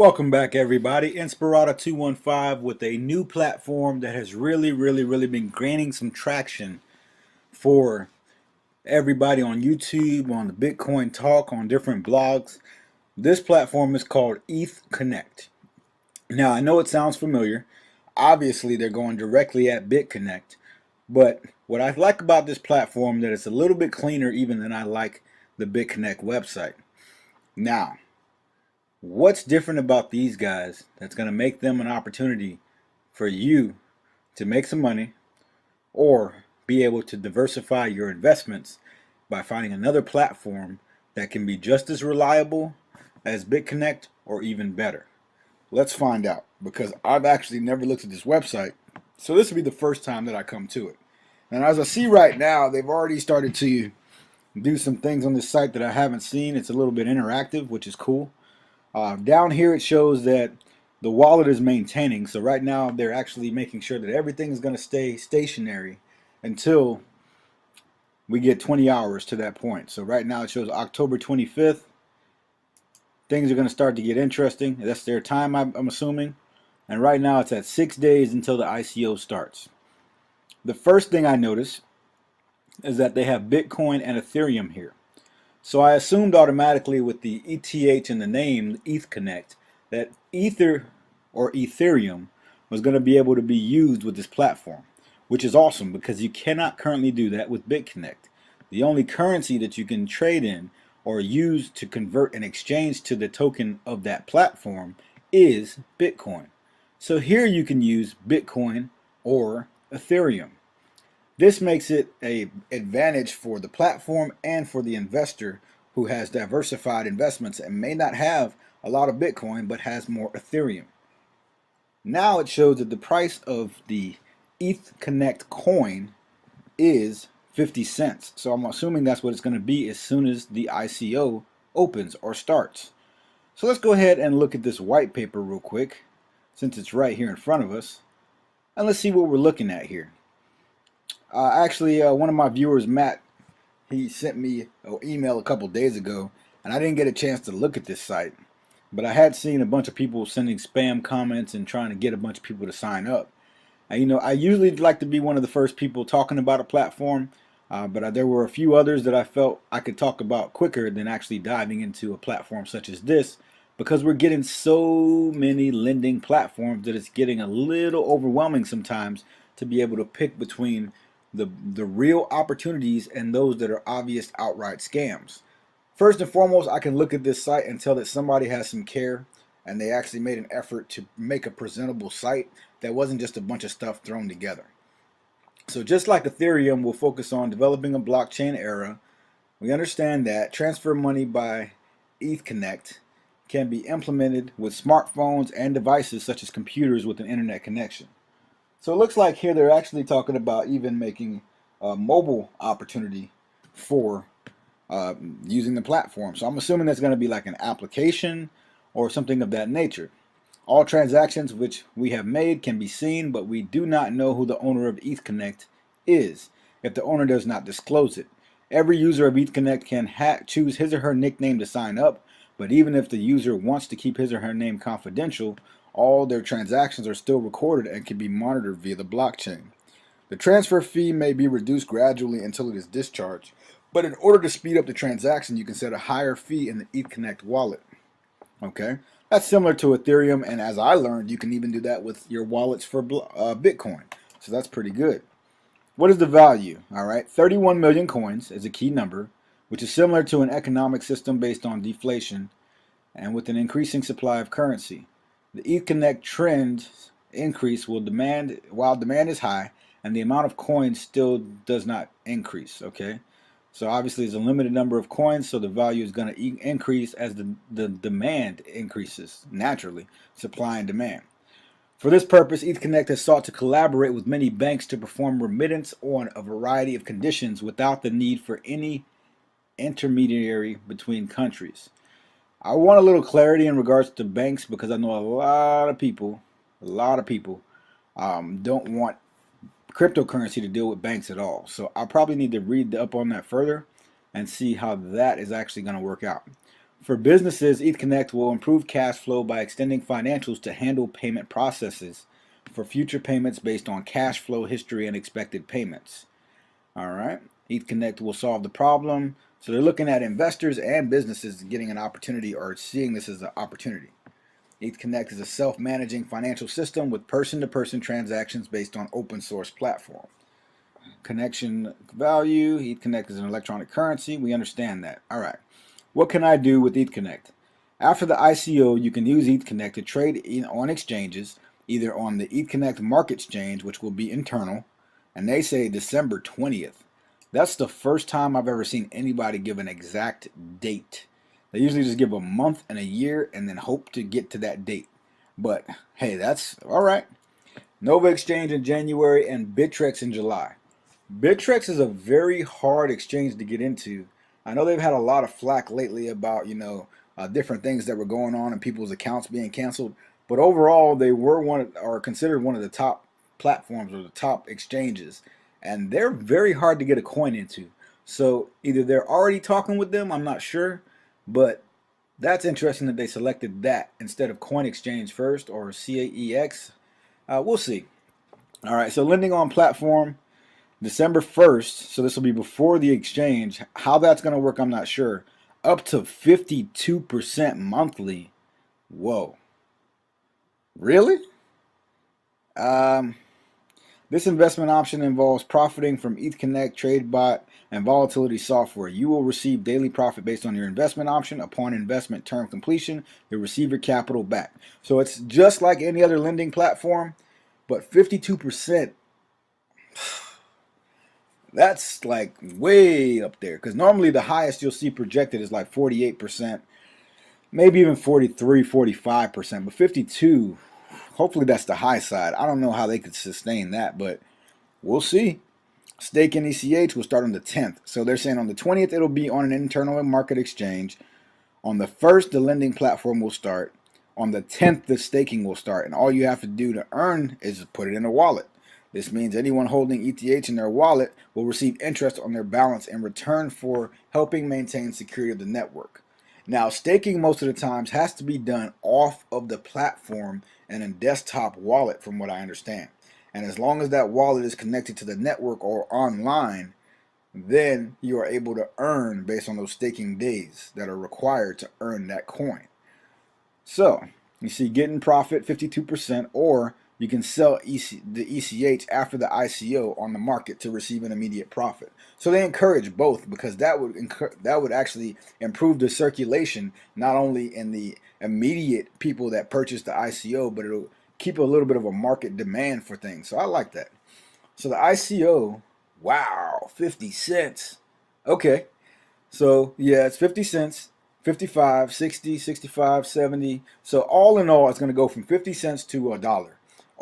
Welcome back, everybody. Inspirata215 with a new platform that has really been gaining some traction for everybody on YouTube, on the Bitcoin Talk, on different blogs. This platform is called Ethconnect. Now, I know it sounds familiar. Obviously, they're going directly at BitConnect, but what I like about this platform that it's a little bit cleaner even than I like the BitConnect website. Now, what's different about these guys that's going to make them an opportunity for you to make some money or be able to diversify your investments by finding another platform that can be just as reliable as BitConnect or even better? Let's find out, because I've actually never looked at this website, so this will be the first time that I come to it. And as I see right now, they've already started to do some things on this site that I haven't seen. It's a little bit interactive, which is cool. Down here it shows that the wallet is maintaining, so right now they're actually making sure that everything is going to stay stationary until we get 20 hours to that point. So right now it shows October 25th. Things are going to start to get interesting. That's their time, I'm assuming. And right now it's at 6 days until the ICO starts. The first thing I notice is that they have Bitcoin and Ethereum here. So I assumed automatically with the ETH in the name, Ethconnect, that Ether or Ethereum was going to be able to be used with this platform, which is awesome because you cannot currently do that with BitConnect. The only currency that you can trade in or use to convert and exchange to the token of that platform is Bitcoin. So here you can use Bitcoin or Ethereum. This makes it an advantage for the platform and for the investor who has diversified investments and may not have a lot of Bitcoin but has more Ethereum. Now it shows that the price of the Ethconnect coin is 50 cents. So I'm assuming that's what it's going to be as soon as the ICO opens or starts. So let's go ahead and look at this white paper real quick, since it's right here in front of us. And let's see what we're looking at here. Actually, one of my viewers, Matt, he sent me an email a couple days ago, and I didn't get a chance to look at this site. But I had seen a bunch of people sending spam comments and trying to get a bunch of people to sign up. And, I usually like to be one of the first people talking about a platform, but there were a few others that I felt I could talk about quicker than actually diving into a platform such as this, because we're getting so many lending platforms that it's getting a little overwhelming sometimes to be able to pick between the real opportunities and those that are obvious outright scams. First and foremost, I can look at this site and tell that somebody has some care and they actually made an effort to make a presentable site that wasn't just a bunch of stuff thrown together. So just like Ethereum will focus on developing a blockchain era, we understand that transfer money by Ethconnect can be implemented with smartphones and devices such as computers with an internet connection. So it looks like here they're actually talking about even making a mobile opportunity for using the platform. So I'm assuming that's going to be like an application or something of that nature. All transactions which we have made can be seen, but we do not know who the owner of Ethconnect is if the owner does not disclose it. Every user of Ethconnect can choose his or her nickname to sign up, but even if the user wants to keep his or her name confidential, all their transactions are still recorded and can be monitored via the blockchain. The transfer fee may be reduced gradually until it is discharged, but in order to speed up the transaction, you can set a higher fee in the Ethconnect wallet. Okay, that's similar to Ethereum, and as I learned, you can even do that with your wallets for Bitcoin. So that's pretty good. What is the value? All right, 31 million coins is a key number, which is similar to an economic system based on deflation and with an increasing supply of currency. The Ethconnect trend increase while demand is high and the amount of coins still does not increase. Okay, so obviously there's a limited number of coins, so the value is going to increase as the demand increases naturally, supply and demand. For this purpose, Ethconnect has sought to collaborate with many banks to perform remittance on a variety of conditions without the need for any intermediary between countries. I want a little clarity in regards to banks because I know a lot of people don't want cryptocurrency to deal with banks at all. So I probably need to read up on that further and see how that is actually going to work out. For businesses, Ethconnect will improve cash flow by extending financials to handle payment processes for future payments based on cash flow history and expected payments. All right. Ethconnect will solve the problem. So they're looking at investors and businesses getting an opportunity or seeing this as an opportunity. Ethconnect is a self-managing financial system with person-to-person transactions based on open source platform. Connection value, Ethconnect is an electronic currency. We understand that. All right. What can I do with Ethconnect? After the ICO, you can use Ethconnect to trade on exchanges, either on the Ethconnect Market Exchange, which will be internal, and they say December 20th. That's the first time I've ever seen anybody give an exact date. They usually just give a month and a year and then hope to get to that date. But hey, that's all right. Nova Exchange in January and bittrex in July. Bittrex is a very hard exchange to get into. I know they've had a lot of flack lately about, different things that were going on and people's accounts being canceled. But overall, they were considered one of the top platforms or the top exchanges. And they're very hard to get a coin into. So either they're already talking with them, I'm not sure. But that's interesting that they selected that instead of Coin Exchange first or CAEX. We'll see. All right, so lending on platform. December 1st, so this will be before the exchange. How that's going to work, I'm not sure. Up to 52% monthly. Whoa. Really? This investment option involves profiting from Ethconnect, TradeBot, and volatility software. You will receive daily profit based on your investment option. Upon investment term completion, you'll receive your capital back. So it's just like any other lending platform, but 52%. That's like way up there, because normally the highest you'll see projected is like 48%, maybe even 43, 45%, but 52, hopefully that's the high side. I don't know how they could sustain that, but we'll see. Stake in ECH will start on the 10th. So they're saying on the 20th it'll be on an internal market exchange. On the 1st, the lending platform will start. On the 10th, the staking will start, and all you have to do to earn is put it in a wallet. This means anyone holding ETH in their wallet will receive interest on their balance in return for helping maintain security of the network. Now, staking most of the times has to be done off of the platform and in desktop wallet from what I understand. And as long as that wallet is connected to the network or online, then you are able to earn based on those staking days that are required to earn that coin. So, you see getting profit 52%, or you can sell the ECH after the ICO on the market to receive an immediate profit. So they encourage both, because that would actually improve the circulation, not only in the immediate people that purchase the ICO, but it'll keep a little bit of a market demand for things. So I like that. So the ICO, wow, 50 cents. Okay. So yeah, it's 50 cents, 55, 60, 65, 70. So all in all, it's going to go from 50 cents to $1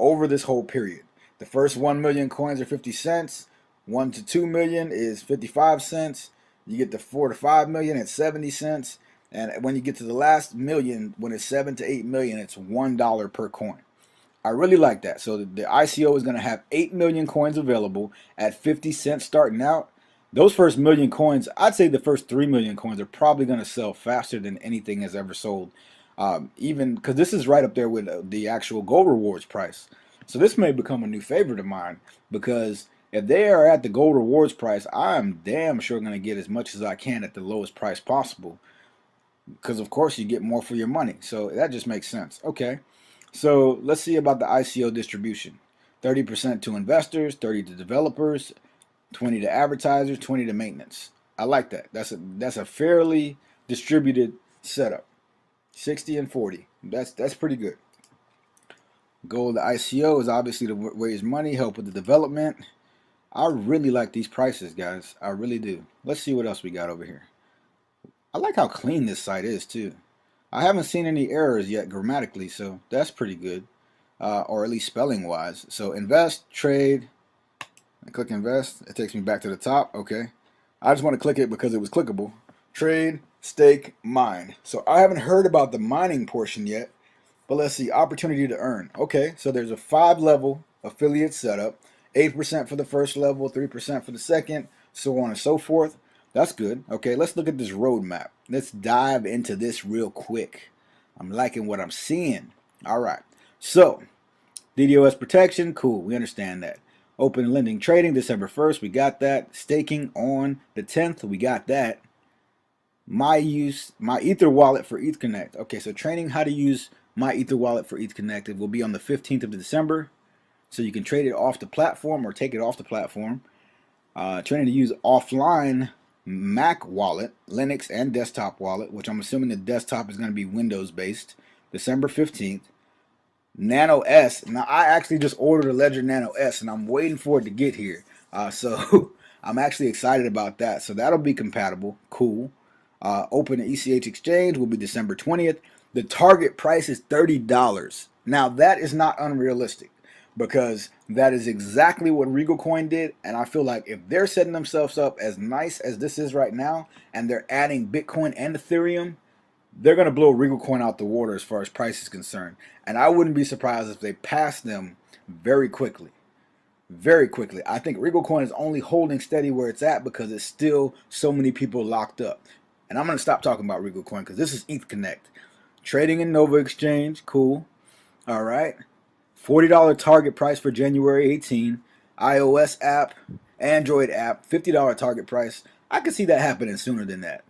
over this whole period. The first 1 million coins are 50 cents. 1 to 2 million is 55 cents. You get to 4 to 5 million, it's 70 cents. And when you get to the last million, when it's 7 to 8 million, it's $1 per coin. I really like that. So the ICO is going to have 8 million coins available at 50 cents starting out. Those first million coins, I'd say the first 3 million coins are probably going to sell faster than anything has ever sold. Even because this is right up there with the actual gold rewards price. So this may become a new favorite of mine, because if they are at the gold rewards price, I'm damn sure going to get as much as I can at the lowest price possible, because of course you get more for your money. So that just makes sense. Okay, so let's see about the ICO distribution. 30% to investors, 30 to developers, 20 to advertisers, 20 to maintenance. I like that. That's a fairly distributed setup. 60 and 40. That's pretty good. Goal of the ICO is obviously to raise money, help with the development. I really like these prices, guys. I really do. Let's see what else we got over here. I like how clean this site is too. I haven't seen any errors yet grammatically, so that's pretty good, or at least spelling wise. So invest, trade. I click invest. It takes me back to the top. Okay. I just want to click it because it was clickable. Trade, stake, mine. So I haven't heard about the mining portion yet, but let's see. Opportunity to earn. Okay, so there's a 5-level affiliate setup. 8% for the first level, 3% for the second, so on and so forth. That's good. Okay, let's look at this roadmap. Let's dive into this real quick. I'm liking what I'm seeing. All right. So, DDoS protection, cool. We understand that. Open lending trading, December 1st, we got that. Staking on the 10th, we got that. My Ether wallet for Ethconnect. Okay, so training how to use my Ether wallet for Ethconnect. It will be on the 15th of December. So you can trade it off the platform or take it off the platform. Training to use offline Mac wallet, Linux and desktop wallet, which I'm assuming the desktop is going to be Windows based, December 15th. Nano S. Now I actually just ordered a Ledger Nano S and I'm waiting for it to get here. So I'm actually excited about that. So that'll be compatible. Cool. Open the ECH exchange will be December 20th. The target price is $30. Now that is not unrealistic, because that is exactly what Regal Coin did, and I feel like if they're setting themselves up as nice as this is right now, and they're adding Bitcoin and Ethereum, they're going to blow Regal Coin out the water as far as price is concerned. And I wouldn't be surprised if they pass them very quickly. Very quickly. I think Regal Coin is only holding steady where it's at because it's still so many people locked up. And I'm going to stop talking about Regal Coin because this is Ethconnect. Trading in Nova Exchange, cool. All right. $40 target price for January 18. iOS app, Android app, $50 target price. I could see that happening sooner than that.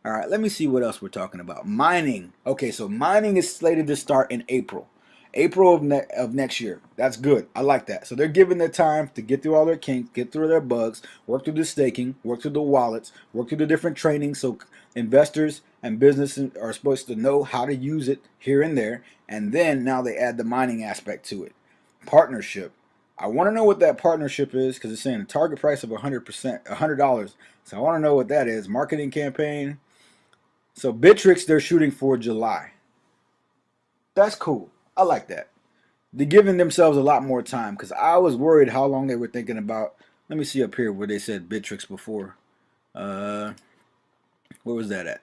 All right, let me see what else we're talking about. Mining. Okay, so mining is slated to start in April. April of next year. That's good. I like that. So they're giving their time to get through all their kinks, get through their bugs, work through the staking, work through the wallets, work through the different trainings so investors and businesses are supposed to know how to use it here and there. And then now they add the mining aspect to it. Partnership. I want to know what that partnership is because it's saying a target price of $100. So I want to know what that is. Marketing campaign. So bittrex they're shooting for July. That's cool. I like that. They're giving themselves a lot more time because I was worried how long they were thinking about. Let me see up here where they said bittrex before. Where was that at?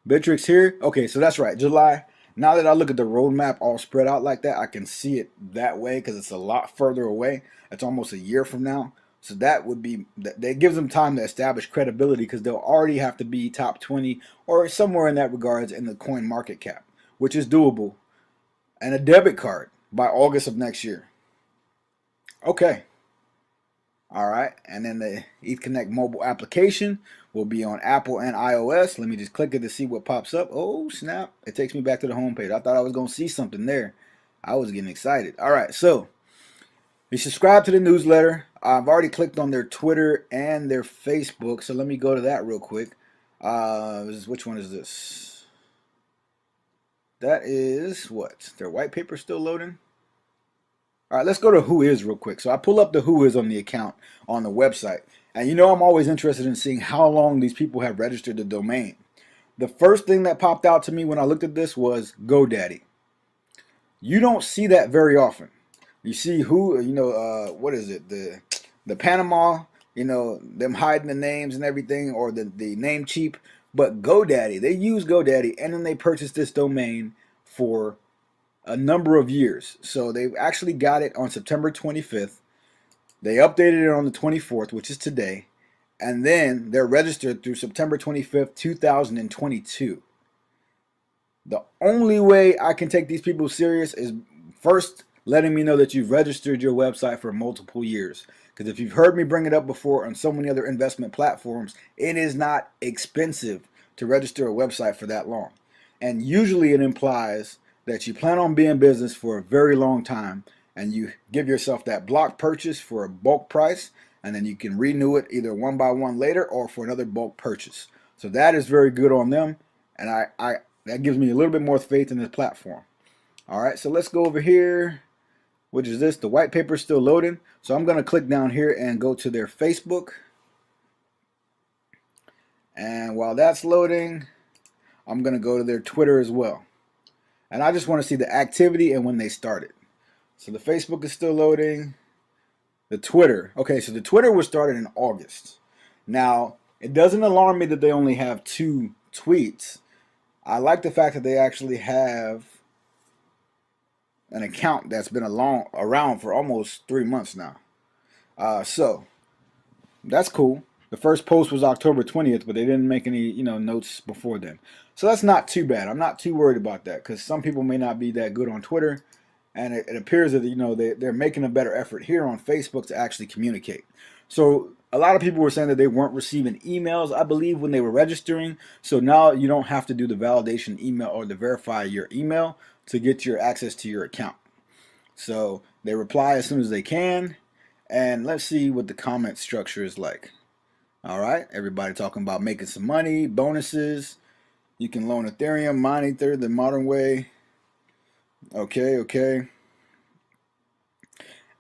Bittrex here. Okay, so that's right, July. Now that I look at the roadmap all spread out like that, I can see it that way because it's a lot further away. It's almost a year from now. So that would be, that gives them time to establish credibility because they'll already have to be top 20 or somewhere in that regards in the coin market cap, which is doable. And a debit card by August of next year. Okay. All right. And then the Ethconnect mobile application will be on Apple and iOS. Let me just click it to see what pops up. Oh, snap. It takes me back to the home page. I thought I was going to see something there. I was getting excited. All right. So you subscribe to the newsletter. I've already clicked on their Twitter and their Facebook. So let me go to that real quick. Which one is this? That is what? Their white paper still loading? All right, let's go to Who Is real quick. So I pull up the Who Is on the account on the website. And you know I'm always interested in seeing how long these people have registered the domain. The first thing that popped out to me when I looked at this was GoDaddy. You don't see that very often. You see who, what is it? The Panama, them hiding the names and everything, or the name cheap. But GoDaddy, they use GoDaddy and then they purchased this domain for a number of years. So they actually got it on September 25th. They updated it on the 24th, which is today. And then they're registered through September 25th, 2022. The only way I can take these people serious is first letting me know that you've registered your website for multiple years. Because if you've heard me bring it up before on so many other investment platforms, it is not expensive to register a website for that long. And usually it implies that you plan on being in business for a very long time and you give yourself that block purchase for a bulk price, and then you can renew it either one by one later or for another bulk purchase. So that is very good on them, and I that gives me a little bit more faith in this platform. All right, so let's go over here. Which is this? The white paper is still loading. So I'm going to click down here and go to their Facebook. And while that's loading, I'm going to go to their Twitter as well. And I just want to see the activity and when they started. So the Facebook is still loading. The Twitter. Okay, so the Twitter was started in August. Now, it doesn't alarm me that they only have 2 tweets. I like the fact that they actually have an account that's been around for almost 3 months now. So that's cool. The first post was October 20th, but they didn't make any, notes before then. So that's not too bad. I'm not too worried about that because some people may not be that good on Twitter, and it appears that they're making a better effort here on Facebook to actually communicate. So a lot of people were saying that they weren't receiving emails, I believe, when they were registering. So now you don't have to do the validation email or to verify your email to get your access to your account. So they reply as soon as they can, and let's see what the comment structure is like. All right, everybody talking about making some money, bonuses. You can loan Ethereum, mine Ether the modern way. Okay.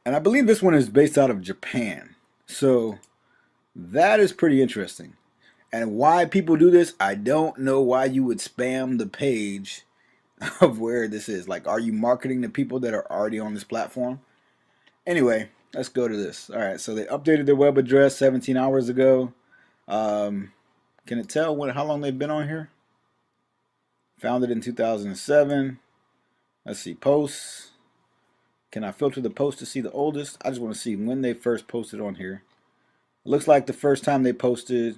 And I believe this one is based out of Japan. So that is pretty interesting. And why people do this, I don't know why you would spam the page of where this is. Like, are you marketing to people that are already on this platform? Anyway, let's go to this. All right, so they updated their web address 17 hours ago. Can it tell how long they've been on here? Founded in 2007. Let's see, posts. Can I filter the post to see the oldest? I just want to see when they first posted on here. It looks like the first time they posted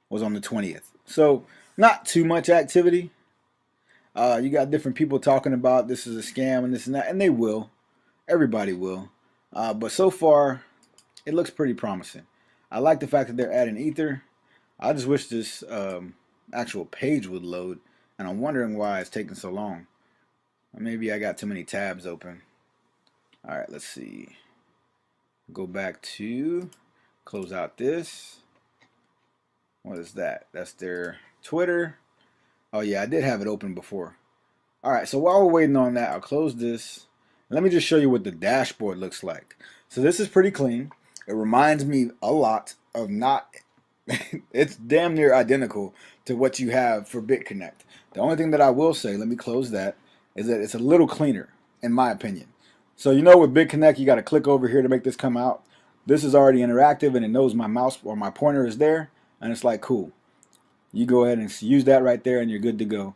was on the 20th. So not too much activity. You got different people talking about this is a scam and this and that, and they will. Everybody will. But so far, it looks pretty promising. I like the fact that they're adding Ether. I just wish this actual page would load, and I'm wondering why it's taking so long. Maybe I got too many tabs open. All right, let's see. Go back to close out this. What is that? That's their Twitter. Oh yeah, I did have it open before. All right, so while we're waiting on that, I'll close this. Let me just show you what the dashboard looks like. So this is pretty clean. It reminds me a lot of not, it's damn near identical to what you have for Ethconnect. The only thing that I will say, let me close that, is that it's a little cleaner, in my opinion. So with Ethconnect, you got to click over here to make this come out. This is already interactive, and it knows my mouse or my pointer is there, and it's like, cool. You go ahead and use that right there, and you're good to go.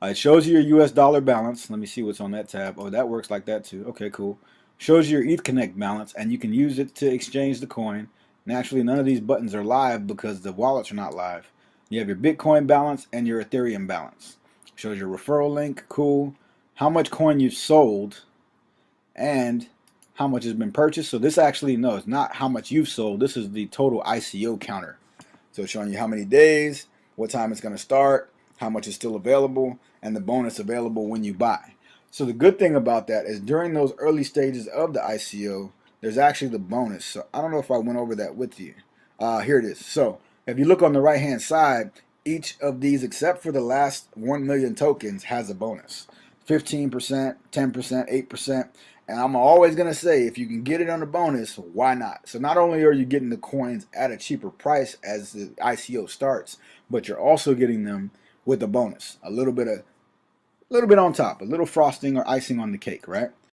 It shows you your US dollar balance. Let me see what's on that tab. Oh, that works like that too. Okay, cool. Shows you your Ethconnect balance, and you can use it to exchange the coin. Naturally, none of these buttons are live because the wallets are not live. You have your Bitcoin balance and your Ethereum balance. Shows your referral link. Cool. How much coin you've sold and how much has been purchased. So this actually, no, it's not how much you've sold. This is the total ICO counter. So it's showing you how many days, what time it's going to start, how much is still available, and the bonus available when you buy. So the good thing about that is during those early stages of the ICO, there's actually the bonus. So I don't know if I went over that with you. Here it is. So if you look on the right hand side, each of these except for the last 1 million tokens has a bonus. 15%, 10%, 8%. And I'm always going to say, if you can get it on the bonus, why not? So not only are you getting the coins at a cheaper price as the ICO starts, but you're also getting them with a bonus. A little bit on top, a little frosting or icing on the cake, right?